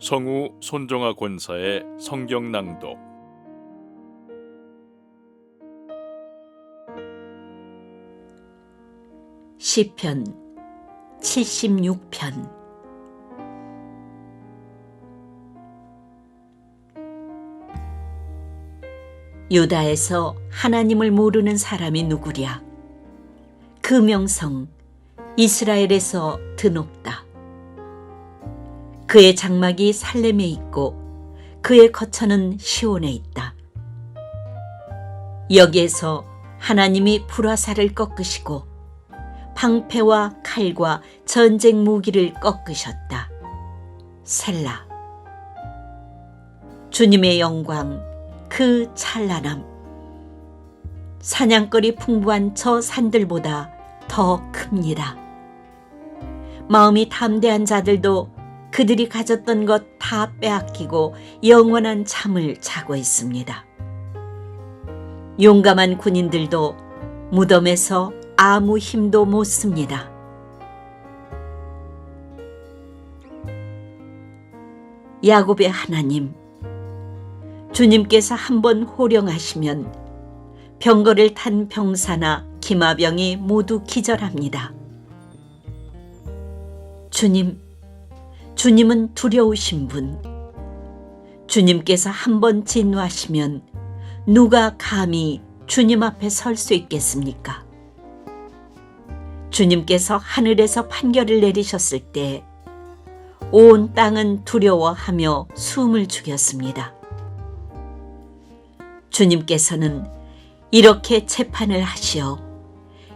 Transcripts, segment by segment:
성우 손정아 권사의 성경 낭독. 시편 76편. 유다에서 하나님을 모르는 사람이 누구랴? 그 명성 이스라엘에서 드높다. 그의 장막이 살렘에 있고 그의 거처는 시온에 있다. 여기에서 하나님이 불화살을 꺾으시고 방패와 칼과 전쟁 무기를 꺾으셨다. 셀라. 주님의 영광, 그 찬란함, 사냥거리 풍부한 저 산들보다 더 큽니다. 마음이 담대한 자들도 그들이 가졌던 것 다 빼앗기고 영원한 잠을 자고 있습니다. 용감한 군인들도 무덤에서 아무 힘도 못 씁니다. 야곱의 하나님, 주님께서 한번 호령하시면 병거를 탄 병사나 기마병이 모두 기절합니다. 주님은 두려우신 분. 주님께서 한번 진노하시면 누가 감히 주님 앞에 설 수 있겠습니까? 주님께서 하늘에서 판결을 내리셨을 때 온 땅은 두려워하며 숨을 죽였습니다. 주님께서는 이렇게 재판을 하시어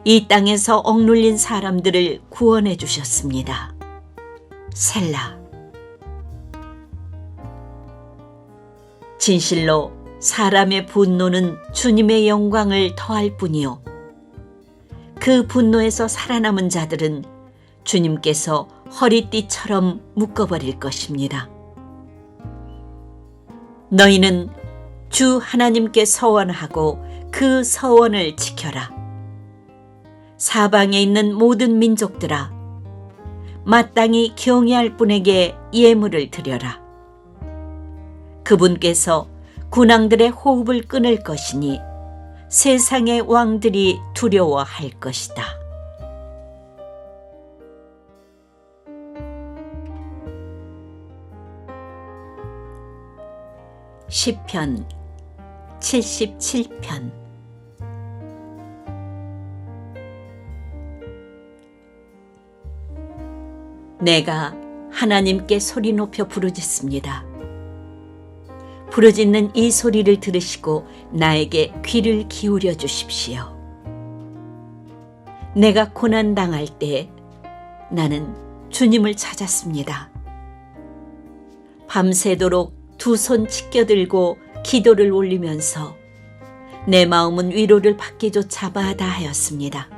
이 땅에서 억눌린 사람들을 구원해 주셨습니다. 셀라. 진실로 사람의 분노는 주님의 영광을 더할 뿐이요, 그 분노에서 살아남은 자들은 주님께서 허리띠처럼 묶어버릴 것입니다. 너희는 주 하나님께 서원하고 그 서원을 지켜라. 사방에 있는 모든 민족들아, 마땅히 경외할 분에게 예물을 드려라. 그분께서 군왕들의 호흡을 끊을 것이니 세상의 왕들이 두려워할 것이다. 시편 77편. 내가 하나님께 소리 높여 부르짖습니다. 부르짖는 이 소리를 들으시고 나에게 귀를 기울여 주십시오. 내가 고난당할 때 나는 주님을 찾았습니다. 밤새도록 두 손 치켜들고 기도를 올리면서 내 마음은 위로를 받기조차 마다하였습니다.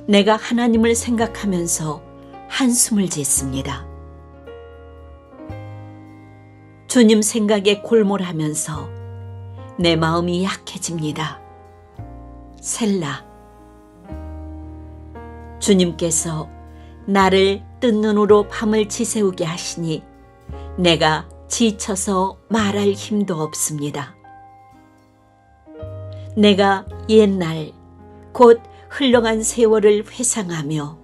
내가 하나님을 생각하면서 한숨을 짓습니다. 주님 생각에 골몰하면서 내 마음이 약해집니다. 셀라. 주님께서 나를 뜬 눈으로 밤을 지새우게 하시니 내가 지쳐서 말할 힘도 없습니다. 내가 옛날 곧 흘러간 세월을 회상하며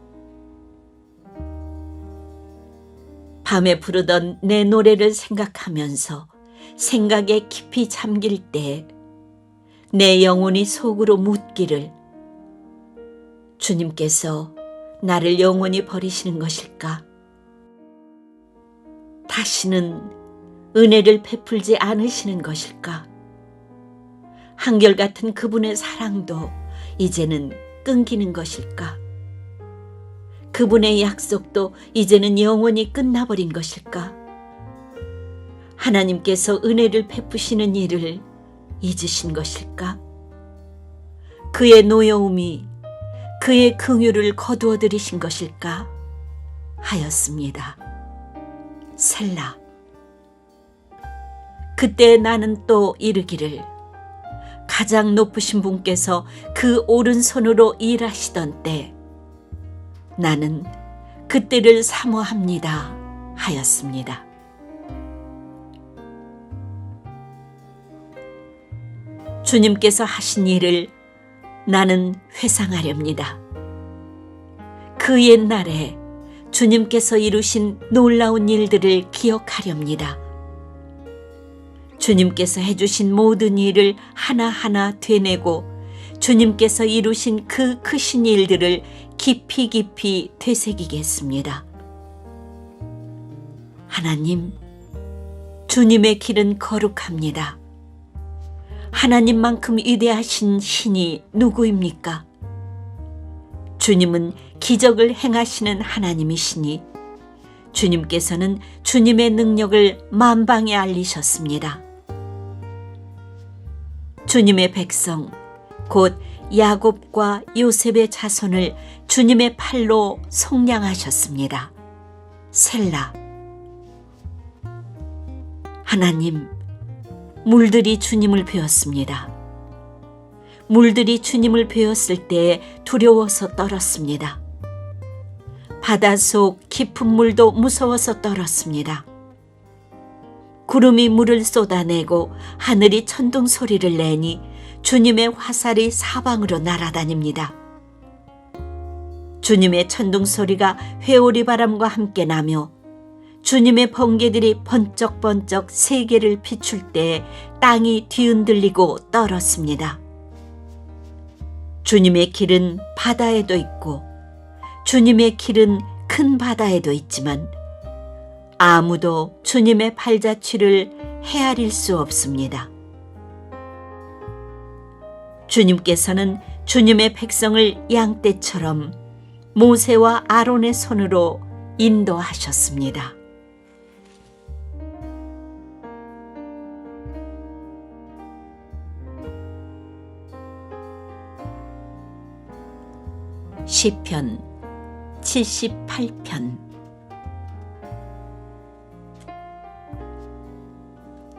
밤에 부르던 내 노래를 생각하면서 생각에 깊이 잠길 때 내 영혼이 속으로 묻기를, 주님께서 나를 영원히 버리시는 것일까? 다시는 은혜를 베풀지 않으시는 것일까? 한결같은 그분의 사랑도 이제는 끊기는 것일까? 그분의 약속도 이제는 영원히 끝나버린 것일까? 하나님께서 은혜를 베푸시는 일을 잊으신 것일까? 그의 노여움이 그의 긍휼을 거두어들이신 것일까? 하였습니다. 셀라. 그때 나는 또 이르기를, 가장 높으신 분께서 그 오른손으로 일하시던 때 나는 그때를 사모합니다 하였습니다. 주님께서 하신 일을 나는 회상하렵니다. 그 옛날에 주님께서 이루신 놀라운 일들을 기억하렵니다. 주님께서 해주신 모든 일을 하나하나 되뇌고 주님께서 이루신 그 크신 일들을 깊이 깊이 되새기겠습니다. 하나님, 주님의 길은 거룩합니다. 하나님만큼 위대하신 신이 누구입니까? 주님은 기적을 행하시는 하나님이시니 주님께서는 주님의 능력을 만방에 알리셨습니다. 주님의 백성, 곧 야곱과 요셉의 자손을 주님의 팔로 속량하셨습니다. 셀라. 하나님, 물들이 주님을 배웠습니다. 물들이 주님을 배웠을 때에 두려워서 떨었습니다. 바닷속 깊은 물도 무서워서 떨었습니다. 구름이 물을 쏟아내고 하늘이 천둥 소리를 내니 주님의 화살이 사방으로 날아다닙니다. 주님의 천둥 소리가 회오리 바람과 함께 나며 주님의 번개들이 번쩍번쩍 세계를 비출 때에 땅이 뒤흔들리고 떨었습니다. 주님의 길은 바다에도 있고 주님의 길은 큰 바다에도 있지만 아무도 주님의 발자취를 헤아릴 수 없습니다. 주님께서는 주님의 백성을 양떼처럼 모세와 아론의 손으로 인도하셨습니다. 시편 78편.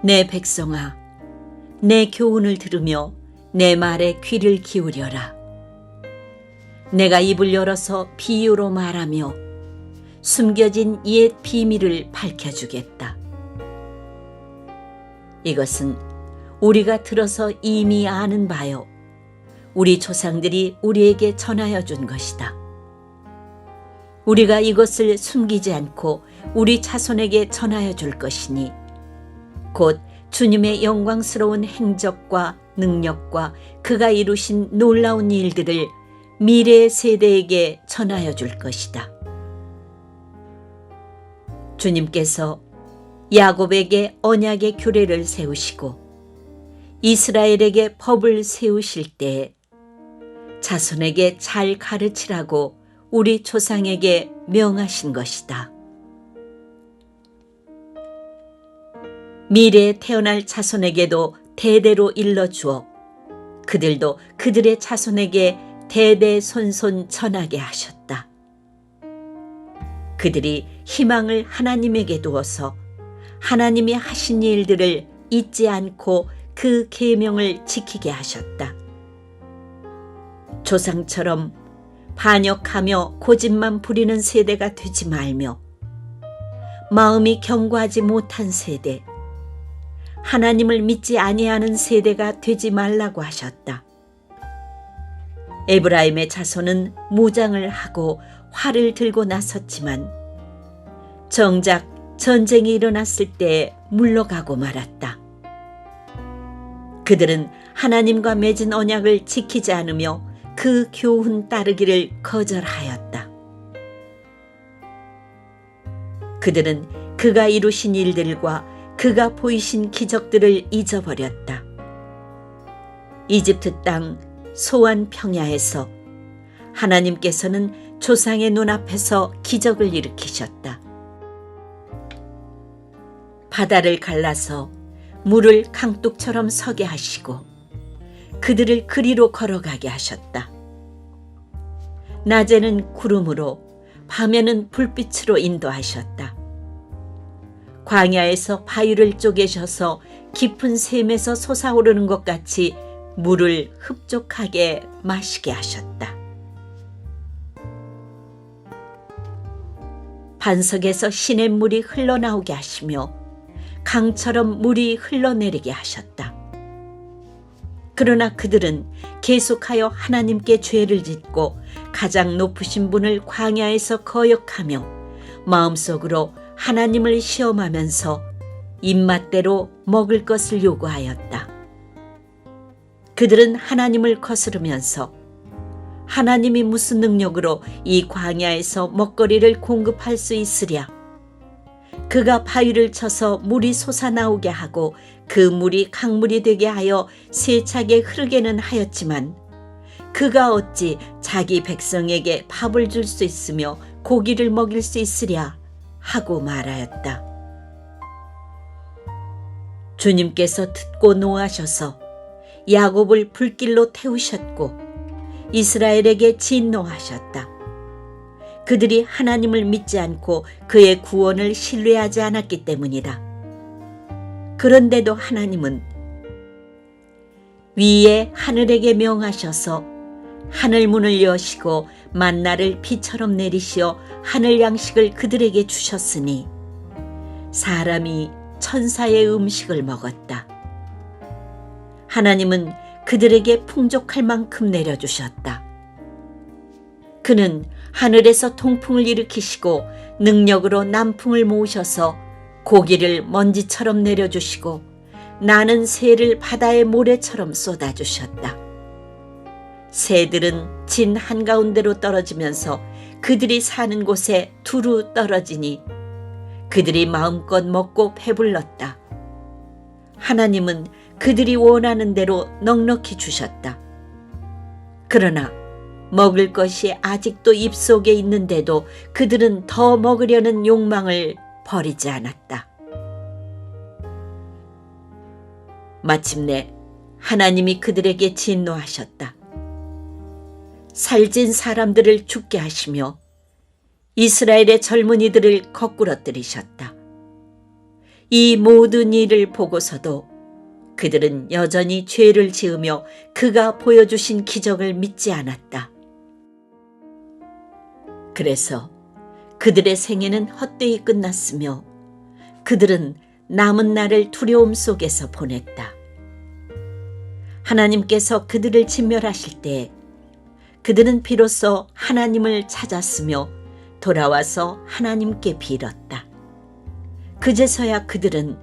내 백성아, 내 교훈을 들으며 내 말에 귀를 기울여라. 내가 입을 열어서 비유로 말하며 숨겨진 옛 비밀을 밝혀주겠다. 이것은 우리가 들어서 이미 아는 바요, 우리 조상들이 우리에게 전하여 준 것이다. 우리가 이것을 숨기지 않고 우리 자손에게 전하여 줄 것이니 곧 주님의 영광스러운 행적과 능력과 그가 이루신 놀라운 일들을 미래의 세대에게 전하여 줄 것이다. 주님께서 야곱에게 언약의 규례를 세우시고 이스라엘에게 법을 세우실 때에 자손에게 잘 가르치라고 우리 조상에게 명하신 것이다. 미래에 태어날 자손에게도 대대로 일러주어 그들도 그들의 자손에게 대대손손 전하게 하셨다. 그들이 희망을 하나님에게 두어서 하나님이 하신 일들을 잊지 않고 그 계명을 지키게 하셨다. 조상처럼 반역하며 고집만 부리는 세대가 되지 말며 마음이 견고하지 못한 세대, 하나님을 믿지 아니하는 세대가 되지 말라고 하셨다. 에브라임의 자손은 무장을 하고 활을 들고 나섰지만 정작 전쟁이 일어났을 때에 물러가고 말았다. 그들은 하나님과 맺은 언약을 지키지 않으며 그 교훈 따르기를 거절하였다. 그들은 그가 이루신 일들과 그가 보이신 기적들을 잊어버렸다. 이집트 땅 소안 평야에서 하나님께서는 조상의 눈앞에서 기적을 일으키셨다. 바다를 갈라서 물을 강둑처럼 서게 하시고 그들을 그리로 걸어가게 하셨다. 낮에는 구름으로 밤에는 불빛으로 인도하셨다. 광야에서 바위를 쪼개셔서 깊은 샘에서 솟아오르는 것 같이 물을 흡족하게 마시게 하셨다. 반석에서 시냇물이 흘러나오게 하시며 강처럼 물이 흘러내리게 하셨다. 그러나 그들은 계속하여 하나님께 죄를 짓고 가장 높으신 분을 광야에서 거역하며 마음속으로 하나님을 시험하면서 입맛대로 먹을 것을 요구하였다. 그들은 하나님을 거스르면서 하나님이 무슨 능력으로 이 광야에서 먹거리를 공급할 수 있으랴? 그가 바위를 쳐서 물이 솟아나오게 하고 그 물이 강물이 되게 하여 세차게 흐르게는 하였지만 그가 어찌 자기 백성에게 밥을 줄 수 있으며 고기를 먹일 수 있으랴? 하고 말하였다. 주님께서 듣고 노하셔서 야곱을 불길로 태우셨고 이스라엘에게 진노하셨다. 그들이 하나님을 믿지 않고 그의 구원을 신뢰하지 않았기 때문이다. 그런데도 하나님은 위에 하늘에게 명하셔서 하늘문을 여시고 만나를 비처럼 내리시어 하늘 양식을 그들에게 주셨으니 사람이 천사의 음식을 먹었다. 하나님은 그들에게 풍족할 만큼 내려주셨다. 그는 하늘에서 통풍을 일으키시고 능력으로 남풍을 모으셔서 고기를 먼지처럼 내려주시고 나는 새를 바다의 모래처럼 쏟아주셨다. 새들은 진 한가운데로 떨어지면서 그들이 사는 곳에 두루 떨어지니 그들이 마음껏 먹고 배불렀다. 하나님은 그들이 원하는 대로 넉넉히 주셨다. 그러나 먹을 것이 아직도 입속에 있는데도 그들은 더 먹으려는 욕망을 버리지 않았다. 마침내 하나님이 그들에게 진노하셨다. 살찐 사람들을 죽게 하시며 이스라엘의 젊은이들을 거꾸러뜨리셨다. 이 모든 일을 보고서도 그들은 여전히 죄를 지으며 그가 보여주신 기적을 믿지 않았다. 그래서 그들의 생애는 헛되이 끝났으며 그들은 남은 날을 두려움 속에서 보냈다. 하나님께서 그들을 진멸하실 때 그들은 비로소 하나님을 찾았으며 돌아와서 하나님께 빌었다. 그제서야 그들은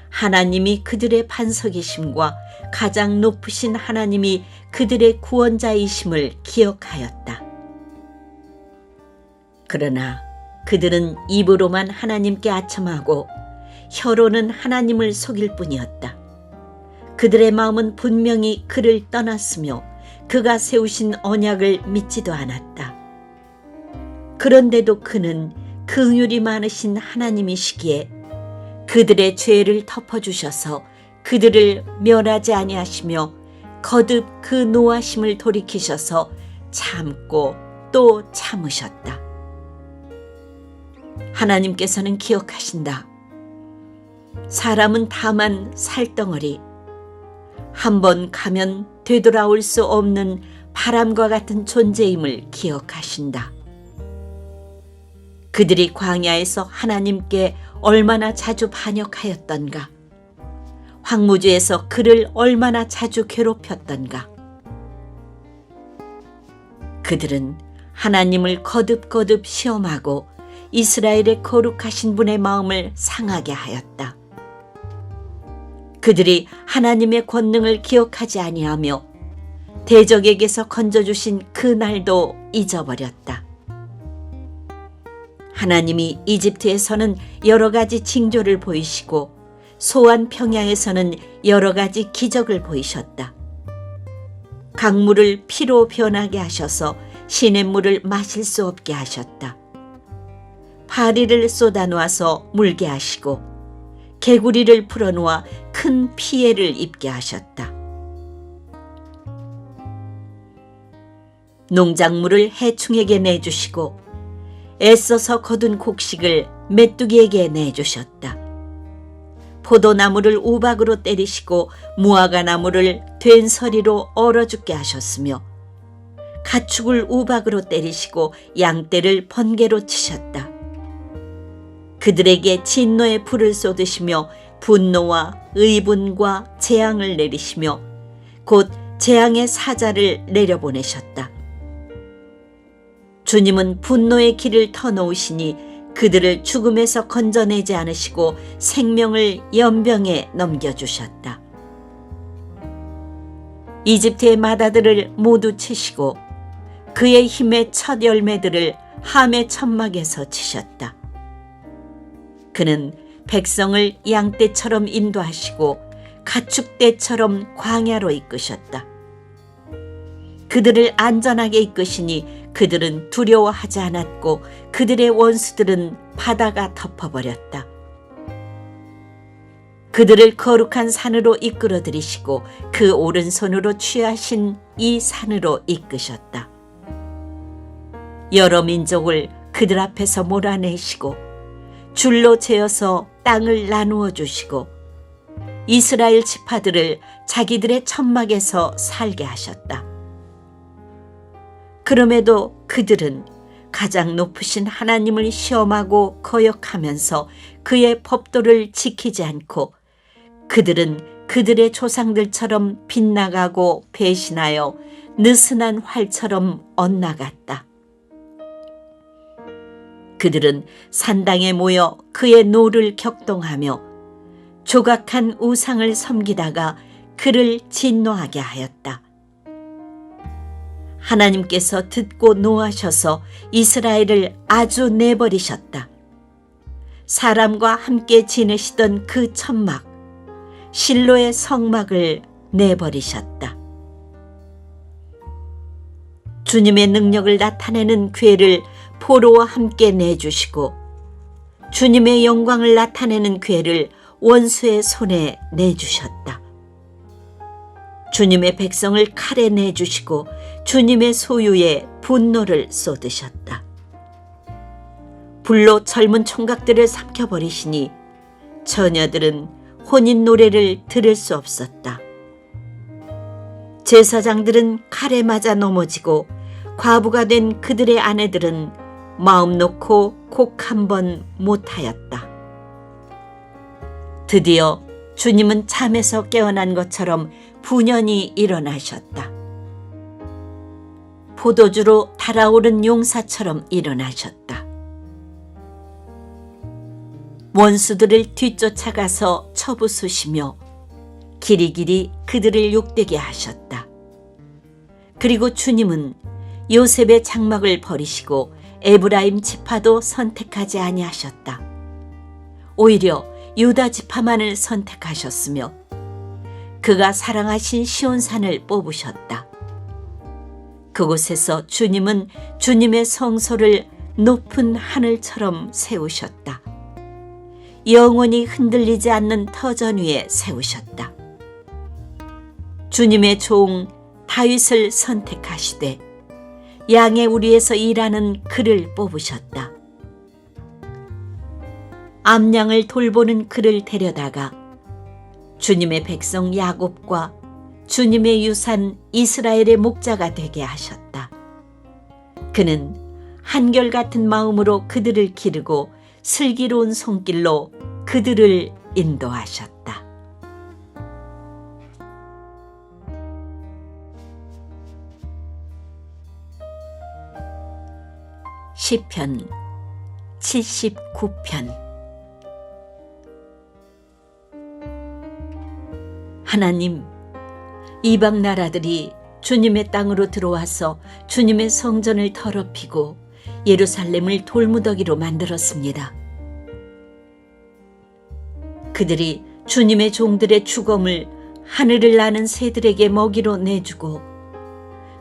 하나님이 그들의 반석이심과 가장 높으신 하나님이 그들의 구원자이심을 기억하였다. 그러나 그들은 입으로만 하나님께 아첨하고 혀로는 하나님을 속일 뿐이었다. 그들의 마음은 분명히 그를 떠났으며 그가 세우신 언약을 믿지도 않았다. 그런데도 그는 긍휼이 많으신 하나님이시기에 그들의 죄를 덮어주셔서 그들을 멸하지 아니하시며 거듭 그 노하심을 돌이키셔서 참고 또 참으셨다. 하나님께서는 기억하신다. 사람은 다만 살덩어리, 한번 가면 되돌아올 수 없는 바람과 같은 존재임을 기억하신다. 그들이 광야에서 하나님께 얼마나 자주 반역하였던가, 황무지에서 그를 얼마나 자주 괴롭혔던가. 그들은 하나님을 거듭거듭 시험하고 이스라엘의 거룩하신 분의 마음을 상하게 하였다. 그들이 하나님의 권능을 기억하지 아니하며 대적에게서 건져주신 그 날도 잊어버렸다. 하나님이 이집트에서는 여러 가지 징조를 보이시고 소안 평야에서는 여러 가지 기적을 보이셨다. 강물을 피로 변하게 하셔서 시냇물을 마실 수 없게 하셨다. 파리를 쏟아놓아서 물게 하시고 개구리를 풀어놓아 큰 피해를 입게 하셨다. 농작물을 해충에게 내주시고 애써서 거둔 곡식을 메뚜기에게 내주셨다. 포도나무를 우박으로 때리시고 무화과나무를 된서리로 얼어 죽게 하셨으며 가축을 우박으로 때리시고 양떼를 번개로 치셨다. 그들에게 진노의 불을 쏟으시며 분노와 의분과 재앙을 내리시며 곧 재앙의 사자를 내려보내셨다. 주님은 분노의 길을 터놓으시니 그들을 죽음에서 건져내지 않으시고 생명을 연병에 넘겨주셨다. 이집트의 마다들을 모두 치시고 그의 힘의 첫 열매들을 함의 천막에서 치셨다. 그는 백성을 양떼처럼 인도하시고 가축떼처럼 광야로 이끄셨다. 그들을 안전하게 이끄시니 그들은 두려워하지 않았고 그들의 원수들은 바다가 덮어버렸다. 그들을 거룩한 산으로 이끌어 들이시고 그 오른손으로 취하신 이 산으로 이끄셨다. 여러 민족을 그들 앞에서 몰아내시고 줄로 재어서 땅을 나누어 주시고 이스라엘 지파들을 자기들의 천막에서 살게 하셨다. 그럼에도 그들은 가장 높으신 하나님을 시험하고 거역하면서 그의 법도를 지키지 않고 그들은 그들의 조상들처럼 빗나가고 배신하여 느슨한 활처럼 엇나갔다. 그들은 산당에 모여 그의 노를 격동하며 조각한 우상을 섬기다가 그를 진노하게 하였다. 하나님께서 듣고 노하셔서 이스라엘을 아주 내버리셨다. 사람과 함께 지내시던 그 천막, 실로의 성막을 내버리셨다. 주님의 능력을 나타내는 궤를 포로와 함께 내주시고 주님의 영광을 나타내는 궤를 원수의 손에 내주셨다. 주님의 백성을 칼에 내주시고 주님의 소유에 분노를 쏟으셨다. 불로 젊은 총각들을 삼켜버리시니 처녀들은 혼인 노래를 들을 수 없었다. 제사장들은 칼에 맞아 넘어지고 과부가 된 그들의 아내들은 마음 놓고 곡 한 번 못하였다. 드디어 주님은 잠에서 깨어난 것처럼 분연히 일어나셨다. 포도주로 달아오른 용사처럼 일어나셨다. 원수들을 뒤쫓아가서 쳐부수시며 길이길이 그들을 욕되게 하셨다. 그리고 주님은 요셉의 장막을 버리시고 에브라임 지파도 선택하지 아니하셨다. 오히려 유다 지파만을 선택하셨으며 그가 사랑하신 시온산을 뽑으셨다. 그곳에서 주님은 주님의 성소를 높은 하늘처럼 세우셨다. 영원히 흔들리지 않는 터전 위에 세우셨다. 주님의 종 다윗을 선택하시되 양의 우리에서 일하는 그를 뽑으셨다. 암양을 돌보는 그를 데려다가 주님의 백성 야곱과 주님의 유산 이스라엘의 목자가 되게 하셨다. 그는 한결같은 마음으로 그들을 기르고 슬기로운 손길로 그들을 인도하셨다. 시편 79편. 하나님, 이방 나라들이 주님의 땅으로 들어와서 주님의 성전을 더럽히고 예루살렘을 돌무더기로 만들었습니다. 그들이 주님의 종들의 죽음을 하늘을 나는 새들에게 먹이로 내주고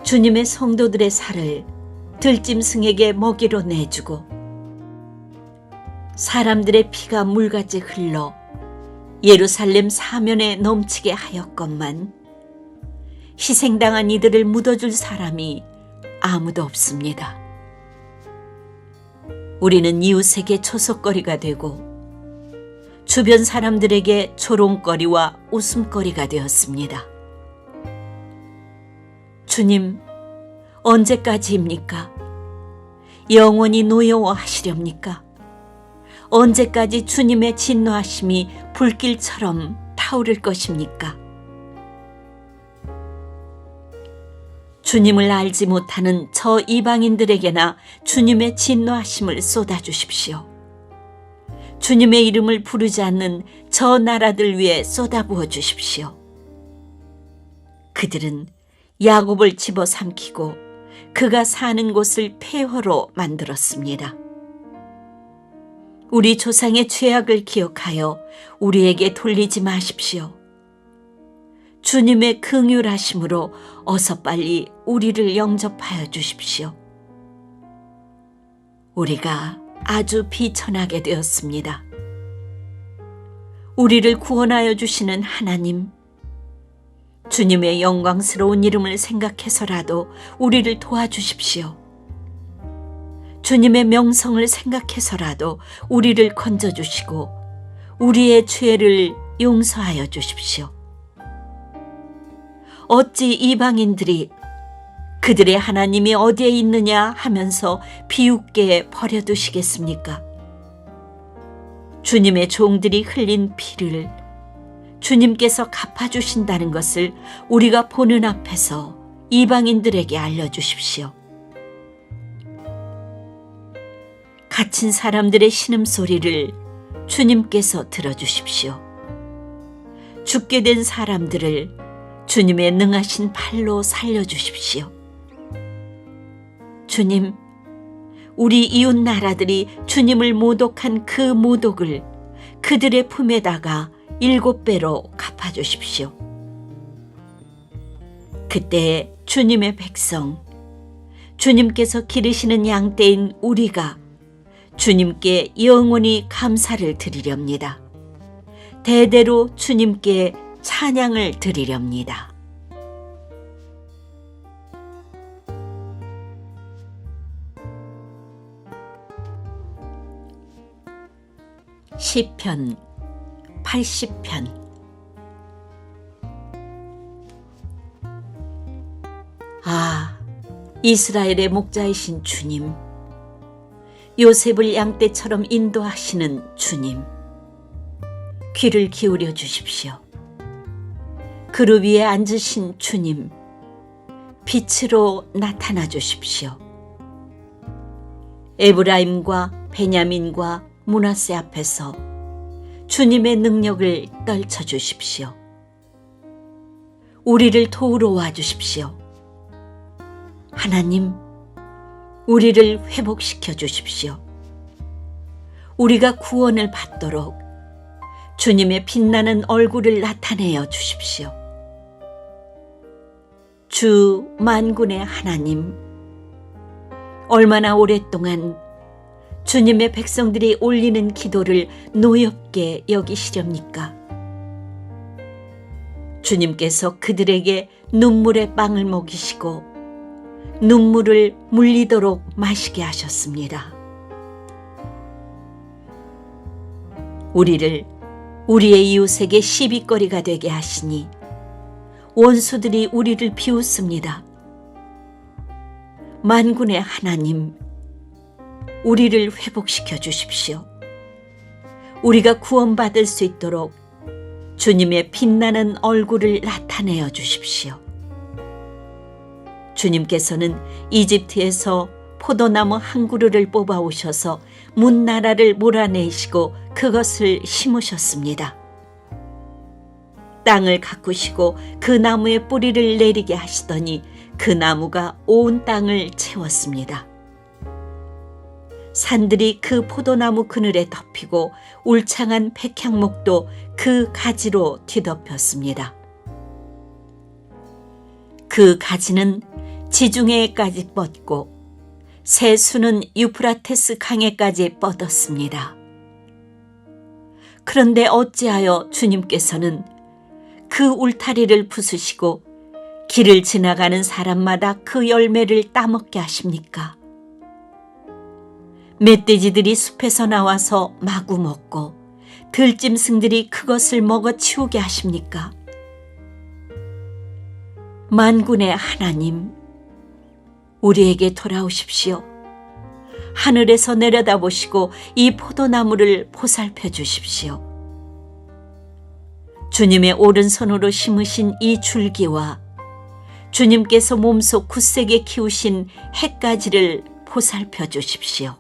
주님의 성도들의 살을 들짐승에게 먹이로 내주고 사람들의 피가 물같이 흘러 예루살렘 사면에 넘치게 하였건만 희생당한 이들을 묻어줄 사람이 아무도 없습니다. 우리는 이웃에게 초석거리가 되고 주변 사람들에게 조롱거리와 웃음거리가 되었습니다. 주님, 언제까지입니까? 영원히 노여워하시렵니까? 언제까지 주님의 진노하심이 불길처럼 타오를 것입니까? 주님을 알지 못하는 저 이방인들에게나 주님의 진노하심을 쏟아주십시오. 주님의 이름을 부르지 않는 저 나라들 위에 쏟아부어 주십시오. 그들은 야곱을 집어삼키고 그가 사는 곳을 폐허로 만들었습니다. 우리 조상의 죄악을 기억하여 우리에게 돌리지 마십시오. 주님의 긍휼하심으로 어서 빨리 우리를 영접하여 주십시오. 우리가 아주 비천하게 되었습니다. 우리를 구원하여 주시는 하나님, 주님의 영광스러운 이름을 생각해서라도 우리를 도와주십시오. 주님의 명성을 생각해서라도 우리를 건져주시고 우리의 죄를 용서하여 주십시오. 어찌 이방인들이 그들의 하나님이 어디에 있느냐 하면서 비웃게 버려두시겠습니까? 주님의 종들이 흘린 피를 주님께서 갚아주신다는 것을 우리가 보는 앞에서 이방인들에게 알려주십시오. 갇힌 사람들의 신음소리를 주님께서 들어주십시오. 죽게 된 사람들을 주님의 능하신 팔로 살려주십시오. 주님, 우리 이웃 나라들이 주님을 모독한 그 모독을 그들의 품에다가 7배로 갚아주십시오. 그때 주님의 백성, 주님께서 기르시는 양떼인 우리가 주님께 영원히 감사를 드리렵니다. 대대로 주님께 찬양을 드리렵니다. 시편 80편. 아, 이스라엘의 목자이신 주님, 요셉을 양떼처럼 인도하시는 주님, 귀를 기울여 주십시오. 그룹 위에 앉으신 주님, 빛으로 나타나 주십시오. 에브라임과 베냐민과 므낫세 앞에서 주님의 능력을 떨쳐 주십시오. 우리를 도우러 와 주십시오. 하나님, 우리를 회복시켜 주십시오. 우리가 구원을 받도록 주님의 빛나는 얼굴을 나타내어 주십시오. 주 만군의 하나님, 얼마나 오랫동안 주님의 백성들이 올리는 기도를 노엽게 여기시렵니까? 주님께서 그들에게 눈물의 빵을 먹이시고 눈물을 물리도록 마시게 하셨습니다. 우리를 우리의 이웃에게 시비거리가 되게 하시니 원수들이 우리를 비웃습니다. 만군의 하나님, 우리를 회복시켜 주십시오. 우리가 구원받을 수 있도록 주님의 빛나는 얼굴을 나타내어 주십시오. 주님께서는 이집트에서 포도나무 한 그루를 뽑아 오셔서 문나라를 몰아내시고 그것을 심으셨습니다. 땅을 가꾸시고 그 나무에 뿌리를 내리게 하시더니 그 나무가 온 땅을 채웠습니다. 산들이 그 포도나무 그늘에 덮이고 울창한 백향목도 그 가지로 뒤덮였습니다. 그 가지는 지중해까지 뻗고 새 수는 유프라테스 강에까지 뻗었습니다. 그런데 어찌하여 주님께서는 그 울타리를 부수시고 길을 지나가는 사람마다 그 열매를 따먹게 하십니까? 멧돼지들이 숲에서 나와서 마구 먹고 들짐승들이 그것을 먹어 치우게 하십니까? 만군의 하나님, 우리에게 돌아오십시오. 하늘에서 내려다보시고 이 포도나무를 보살펴 주십시오. 주님의 오른손으로 심으신 이 줄기와 주님께서 몸속 굳세게 키우신 햇가지를 보살펴 주십시오.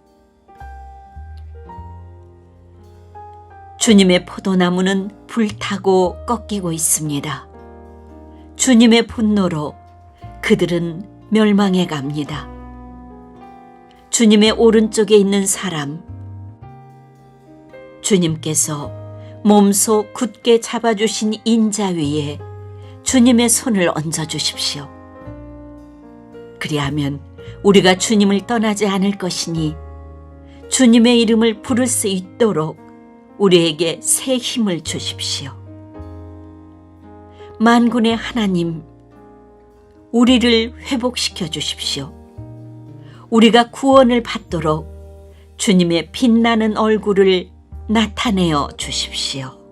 주님의 포도나무는 불타고 꺾이고 있습니다. 주님의 분노로 그들은 멸망해 갑니다. 주님의 오른쪽에 있는 사람, 주님께서 몸속 굳게 잡아주신 인자 위에 주님의 손을 얹어주십시오. 그리하면 우리가 주님을 떠나지 않을 것이니 주님의 이름을 부를 수 있도록 우리에게 새 힘을 주십시오. 만군의 하나님, 우리를 회복시켜 주십시오. 우리가 구원을 받도록 주님의 빛나는 얼굴을 나타내어 주십시오.